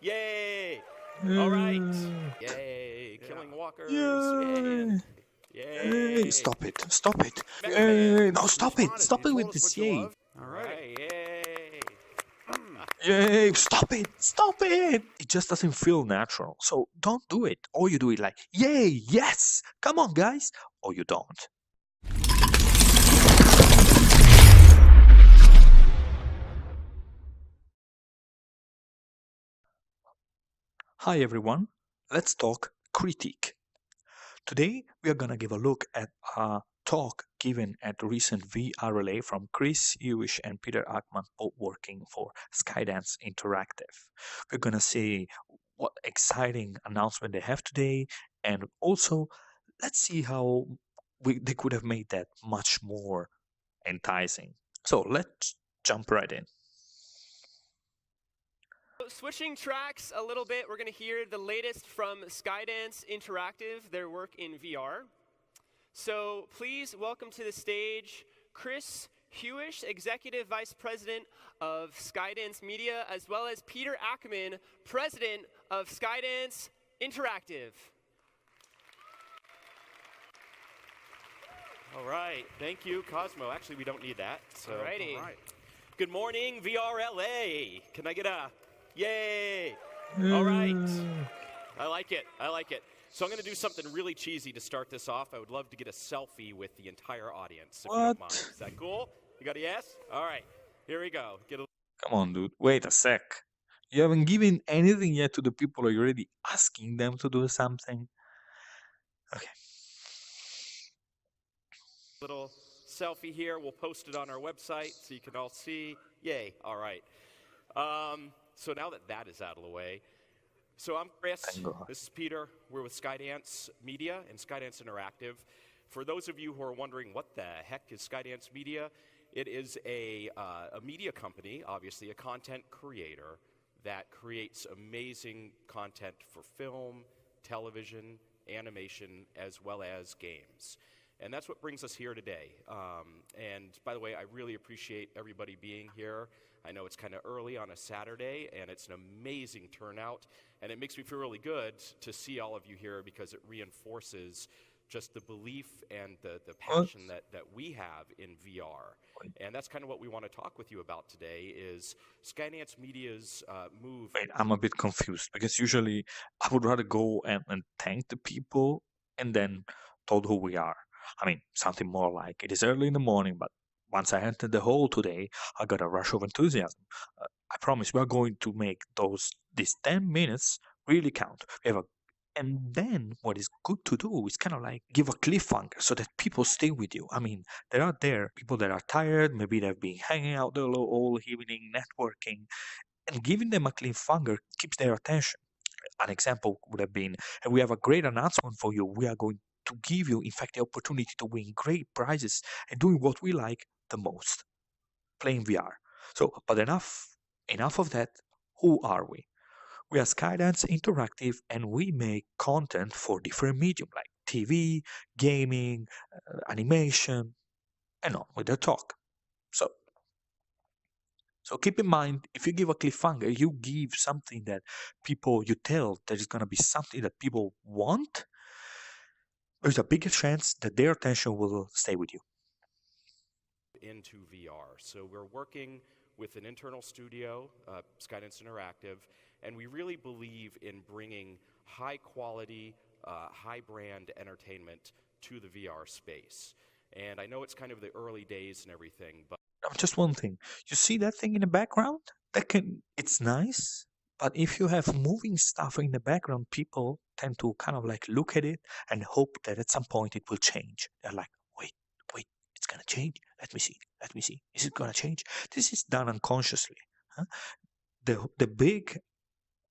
Yay! All right. Yay! Killing walkers. Yay! Yay! Stop it! Stop it! Man, No, stop it! Stop it with this yay! All right. Yay! Yay! Stop it! Stop it! It just doesn't feel natural. So don't do it. Or you do it like, yay! Yes! Come on, guys! Or you don't. Hi everyone. Let's talk critique. Today we are gonna give a look at a talk given at the recent VRLA from Chris Hewish and Peter Ackman, both working for Skydance Interactive. We're gonna see what exciting announcement they have today, and also let's see how they could have made that much more enticing. So let's jump right in. Switching tracks a little bit, we're going to hear the latest from Skydance Interactive, their work in VR. So please welcome to the stage Chris Hewish, Executive Vice President of Skydance Media, as well as Peter Ackman, President of Skydance Interactive. All right, thank you, Cosmo. Actually, we don't need that. So, Alrighty. All right. Good morning, VRLA. Can I get a yay? All right. I like it. I like it. So I'm going to do something really cheesy to start this off. I would love to get a selfie with the entire audience, if you don't mind. Is that cool? You got a yes? All right. Here we go. Come on, dude. Wait a sec. You haven't given anything yet to the people. Are you already asking them to do something? Okay. Little selfie here. We'll post it on our website so you can all see. Yay. All right. So now that that is out of the way, so I'm Chris. This is Peter. We're with Skydance Media and Skydance Interactive. For those of you who are wondering what the heck is Skydance Media, it is a media company, obviously a content creator that creates amazing content for film, television, animation, as well as games. And that's what brings us here today. And by the way, I really appreciate everybody being here. I know it's kind of early on a Saturday, and it's an amazing turnout. And it makes me feel really good to see all of you here because it reinforces just the belief and the passion that we have in VR. And that's kind of what we want to talk with you about today is Skydance Media's move. Wait, I'm a bit confused because usually I would rather go and thank the people and then told who we are. I mean, something more like it is early in the morning, but once I entered the hall today, I got a rush of enthusiasm. I promise we are going to make these 10 minutes really count. And then what is good to do is kind of like give a cliffhanger so that people stay with you. I mean, there are people that are tired, maybe they've been hanging out the all evening, networking, and giving them a cliffhanger keeps their attention. An example would have been, and we have a great announcement for you. We are going to give you, in fact, the opportunity to win great prizes and doing what we like the most, playing VR. So, but enough of that. Who are we? We are Skydance Interactive, and we make content for different medium like TV, gaming, animation, and on with the talk. So keep in mind, if you give a cliffhanger, you give something that you tell that is going to be something that people want, there's a bigger chance that their attention will stay with you. Into VR. So we're working with an internal studio, Skydance Interactive, and we really believe in bringing high quality, high brand entertainment to the VR space. And I know it's kind of the early days and everything, but just one thing. You see that thing in the background? It's nice, but if you have moving stuff in the background, people tend to kind of like look at it and hope that at some point it will change. They're like, wait, it's gonna change. Let me see. Is it gonna change? This is done unconsciously. Huh? The big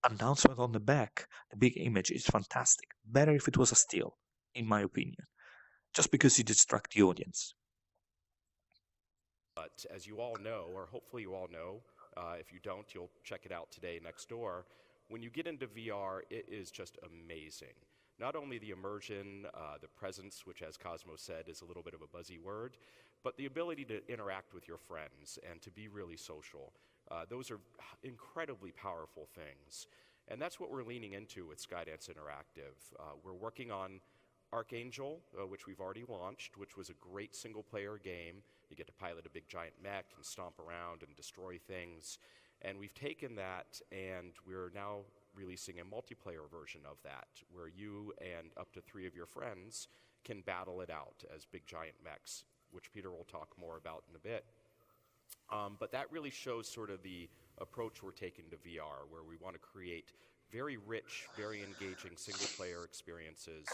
announcement on the back, the big image is fantastic. Better if it was a still, in my opinion. Just because you distract the audience. But as you all know, or hopefully you all know, if you don't, you'll check it out today next door. When you get into VR, it is just amazing. Not only the immersion, the presence, which as Cosmo said is a little bit of a buzzy word, but the ability to interact with your friends and to be really social. Those are incredibly powerful things. And that's what we're leaning into with Skydance Interactive. We're working on Archangel, which we've already launched, which was a great single-player game. You get to pilot a big giant mech and stomp around and destroy things. And we've taken that, and we're now releasing a multiplayer version of that, where you and up to 3 of your friends can battle it out as big giant mechs, which Peter will talk more about in a bit. But that really shows sort of the approach we're taking to VR, where we want to create very rich, very engaging single-player experiences.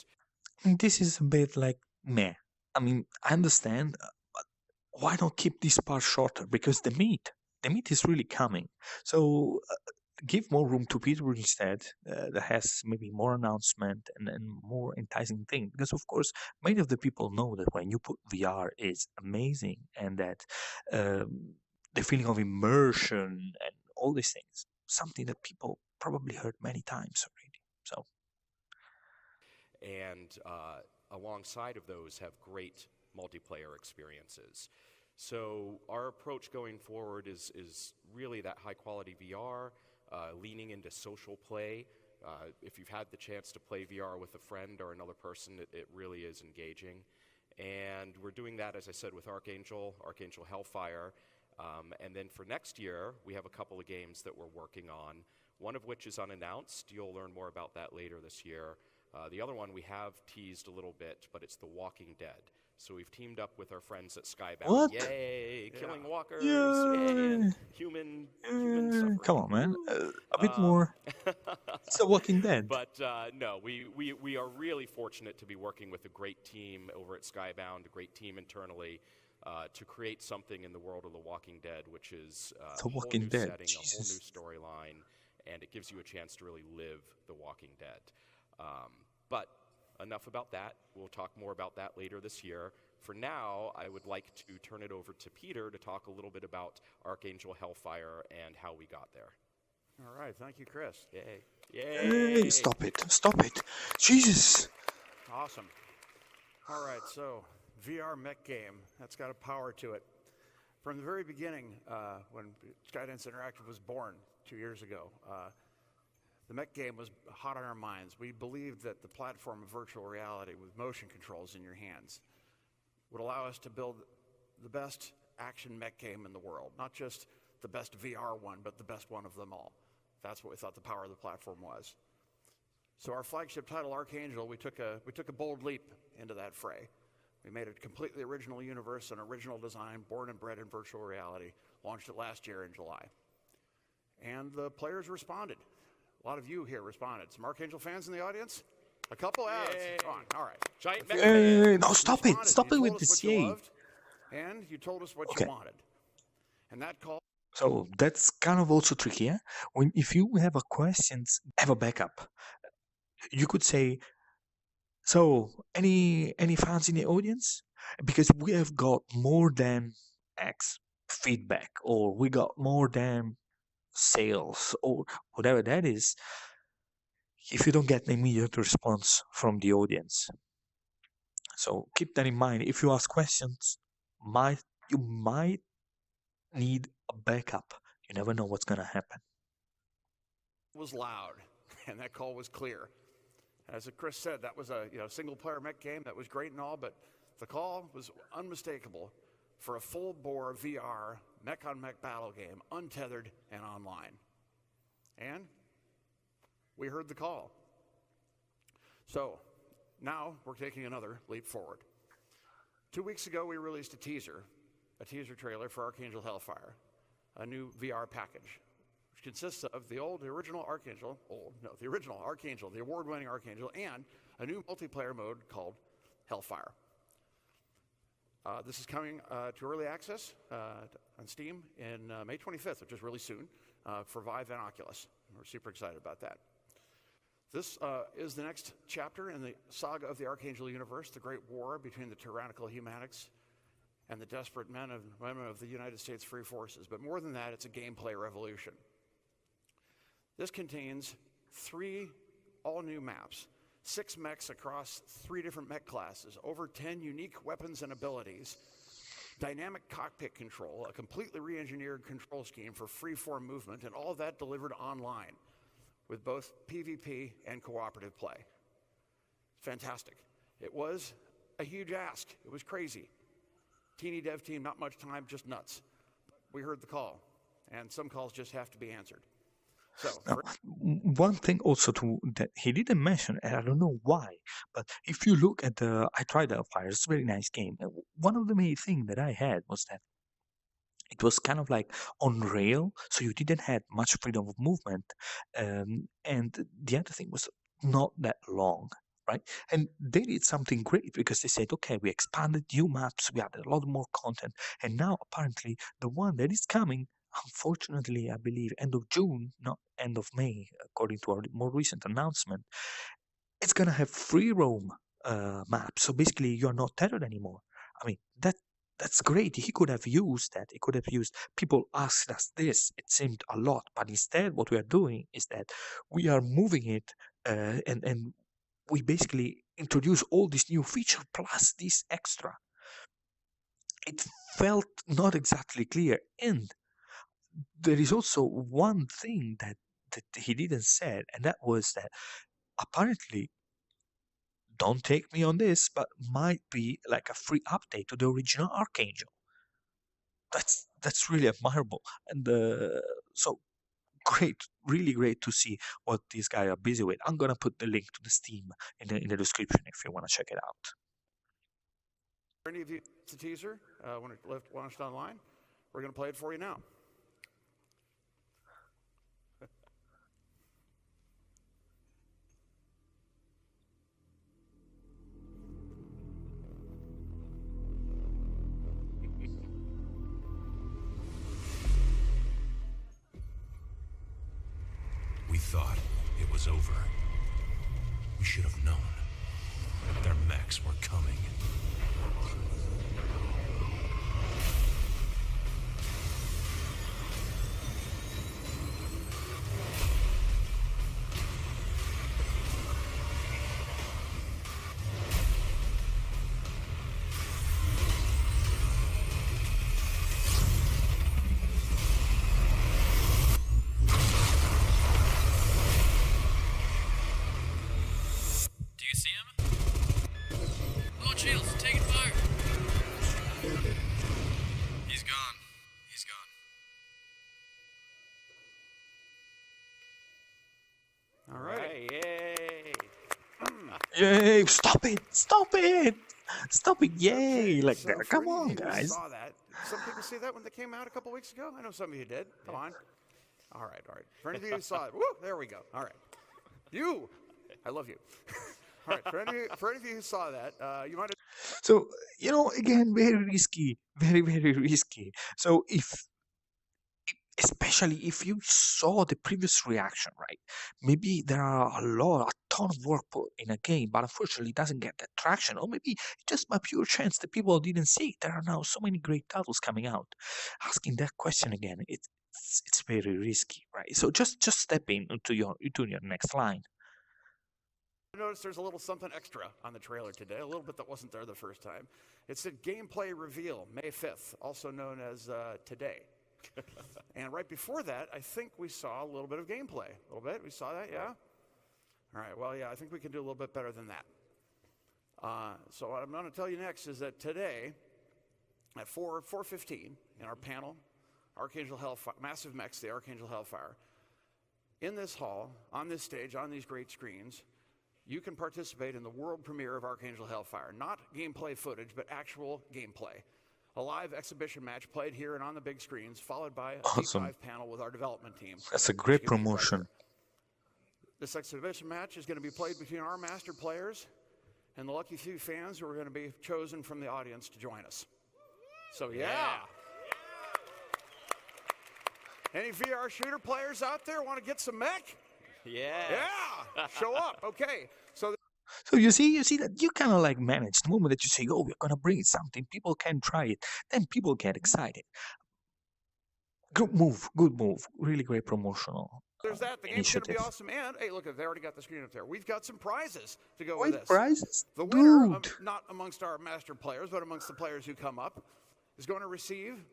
This is a bit like meh. I mean, I understand, but why not keep this part shorter? Because the meat is really coming. So give more room to Peter instead, that has maybe more announcement and more enticing thing. Because of course, many of the people know that when you put VR, it's amazing, and that the feeling of immersion and all these things, something that people probably heard many times already. So. And alongside of those have great multiplayer experiences. So our approach going forward is really that high-quality VR, leaning into social play. If you've had the chance to play VR with a friend or another person, it really is engaging. And we're doing that, as I said, with Archangel Hellfire. And then for next year, we have a couple of games that we're working on, one of which is unannounced. You'll learn more about that later this year. The other one we have teased a little bit, but it's The Walking Dead. So we've teamed up with our friends at Skybound. What? Yay! Killing walkers! Yay! Yay! And human suffering. Come on, man. A bit more. It's The Walking Dead. But no, we are really fortunate to be working with a great team over at Skybound, a great team internally, to create something in the world of The Walking Dead, which is The a whole Walking new Dead. setting, Jesus. a whole new storyline, and it gives you a chance to really live The Walking Dead. But enough about that. We'll talk more about that later this year. For now, I would like to turn it over to Peter to talk a little bit about Archangel Hellfire and how we got there. All right, thank you, Chris. Yay. Hey, stop it. Jesus. Awesome. All right, so VR Mech Game, that's got a power to it. From the very beginning, when Skydance Interactive was born 2 years ago, the Mech Game was hot on our minds. We believed that the platform of virtual reality with motion controls in your hands would allow us to build the best action mech game in the world. Not just the best VR one, but the best one of them all. That's what we thought the power of the platform was. So our flagship title, Archangel, we took a bold leap into that fray. We made a completely original universe, an original design, born and bred in virtual reality, launched it last year in July. And the players responded. A lot of you here responded. Some Archangel fans in the audience? A couple? Come on, all right. Giant mech Hey, no, stop it. Responded. Stop You it with told us this what you yay. loved, and you told us what Okay. you wanted. And that call So that's kind of also tricky, yeah? If you have a questions, have a backup. You could say, so any fans in the audience? Because we have got more than X feedback, or we got more than sales, or whatever that is, if you don't get an immediate response from the audience. So keep that in mind. If you ask questions, you might need a backup. You never know what's gonna happen. was loud, and that call was clear. As Chris said, that was a single-player mech game. That was great and all, but the call was unmistakable for a full-bore VR mech-on-mech battle game, untethered and online. And we heard the call. So now we're taking another leap forward. 2 weeks ago, we released a teaser trailer for Archangel Hellfire, a new VR package, which consists of the original Archangel, the award-winning Archangel, and a new multiplayer mode called Hellfire. This is coming to early access on Steam in May 25th, which is really soon, for Vive and Oculus. We're super excited about that. This is the next chapter in the saga of the Archangel universe, the great war between the tyrannical humanics and the desperate men and women of the United States Free Forces. But more than that, it's a gameplay revolution. This contains 3 all-new maps, 6 mechs across 3 different mech classes, over 10 unique weapons and abilities, dynamic cockpit control, a completely re-engineered control scheme for free-form movement, and all of that delivered online. with both PvP and cooperative play. Fantastic. It was a huge ask. It was crazy. Teeny dev team, not much time, just nuts. We heard the call, and some calls just have to be answered. So, Now, one thing also that he didn't mention, and I don't know why, but if you look at I tried Hellfire, it's a very nice game. And one of the main things that I had was that it was kind of like on rail, so you didn't have much freedom of movement. And the other thing was not that long, right? And they did something great because they said, okay, we expanded new maps, we added a lot more content, and now apparently the one that is coming, unfortunately, I believe end of June, not end of May, according to our more recent announcement, it's gonna have free roam maps. So basically, you're not tethered anymore. I mean, that's great. He could have used that. He could have used. People asked us this. It seemed a lot, but instead, what we are doing is that we are moving it, and we basically introduce all this new feature plus this extra. It felt not exactly clear, and there is also one thing that he didn't say, and that was that apparently, don't take me on this, but might be like a free update to the original Archangel. That's really admirable, and so great, really great to see what these guys are busy with. I'm gonna put the link to the Steam in the description if you want to check it out. for any of you, it's a teaser. When it launched online, we're going to play it for you now. We thought it was over. We should have known. Their mechs were coming. Do you see him? Oh, Shields, taking fire. He's gone. He's gone. All right. Yay! Yay! Stop it! Stop it! Stop it! Yay! Like So for come any of on, you who guys. Saw that? Some people see that when they came out a couple weeks ago. I know some of you did. Come on. All right. For any of you who saw it, woo! There we go. All right. I love you. All right. For any of you who saw that, you might have. So, again, very risky, very, very risky. So especially if you saw the previous reaction, right? Maybe there are a ton of work put in a game, but unfortunately it doesn't get that traction. Or maybe just by pure chance the people didn't see it. There are now so many great titles coming out. Asking that question again, it's very risky, right? So just step into your next line. Notice there's a little something extra on the trailer today, a little bit that wasn't there the first time. It said gameplay reveal, May 5th, also known as today. And right before that, I think we saw a little bit of gameplay. A little bit? We saw that, yeah? All right, well, yeah, I think we can do a little bit better than that. So what I'm going to tell you next is that today, at 4:15 in our panel, Archangel Hellfire, Massive Mechs, the Archangel Hellfire, in this hall, on this stage, on these great screens, you can participate in the world premiere of Archangel Hellfire. Not gameplay footage, but actual gameplay. A live exhibition match played here and on the big screens, followed by a Awesome. deep dive panel with our development team. That's a great promotion. This exhibition match is going to be played between our master players and the lucky few fans who are going to be chosen from the audience to join us. So, yeah. Any VR shooter players out there want to get some mech? Yeah. Yeah. Show up. Okay. So So you see that you kind of like manage the moment that you say, "Oh, we're gonna bring something," people can try it, then people get excited. Good move, really great promotional. there's that. The game's going to be initiative. awesome. And, hey, look, they already got the screen up there. We've got some prizes to go Wait, with this. prizes, The winner, dude. not amongst our master players, but amongst the players who come up, is going to receive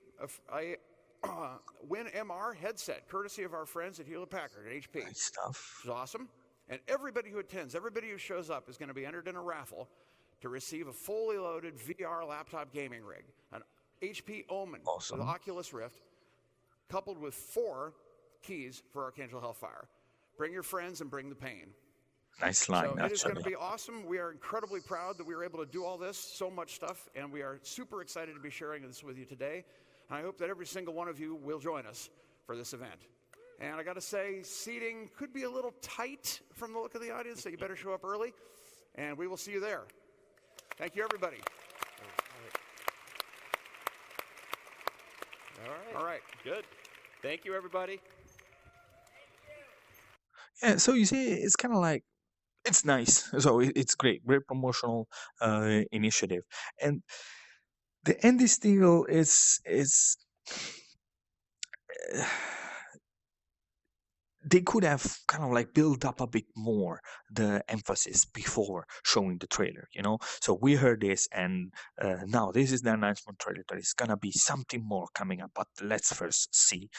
win MR headset, courtesy of our friends at Hewlett Packard at HP. Nice stuff. Which is awesome. And everybody who attends, everybody who shows up is going to be entered in a raffle to receive a fully loaded VR laptop gaming rig, an HP Omen with Oculus Rift, coupled with 4 keys for Archangel Hellfire. Bring your friends and bring the pain. Nice line, So it is going to actually. be awesome. We are incredibly proud that we were able to do all this, so much stuff, and we are super excited to be sharing this with you today. And I hope that every single one of you will join us for this event. And I got to say, seating could be a little tight from the look of the audience, so you better show up early, and we will see you there. Thank you, everybody. All right. Good. Thank you, everybody. Yeah, so you see, it's kind of like, it's nice. So it's great promotional initiative. And the end deal is they could have kind of like built up a bit more the emphasis before showing the trailer, you know. So we heard this, and now this is the announcement trailer. There is gonna be something more coming up, but let's first see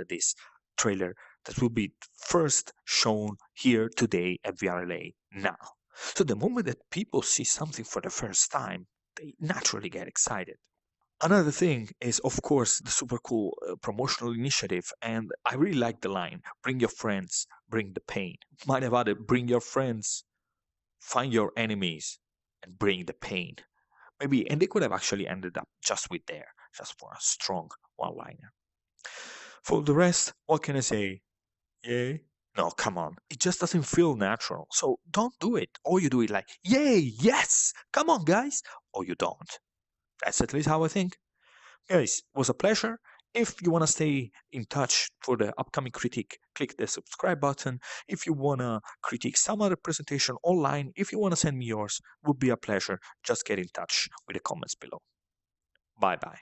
this trailer that will be first shown here today at VRLA now. So the moment that people see something for the first time, they naturally get excited. Another thing is, of course, the super cool promotional initiative, and I really like the line, bring your friends, bring the pain. Might have added, bring your friends, find your enemies, and bring the pain. Maybe, and they could have actually ended up just with there, just for a strong one-liner. For the rest, what can I say? Yay? No, come on. It just doesn't feel natural. So don't do it. Or you do it like, yay, yes, come on, guys. Or you don't. That's at least how I think. Guys, it was a pleasure. If you want to stay in touch for the upcoming critique, click the subscribe button. If you want to critique some other presentation online, if you want to send me yours, would be a pleasure. Just get in touch with the comments below. Bye-bye.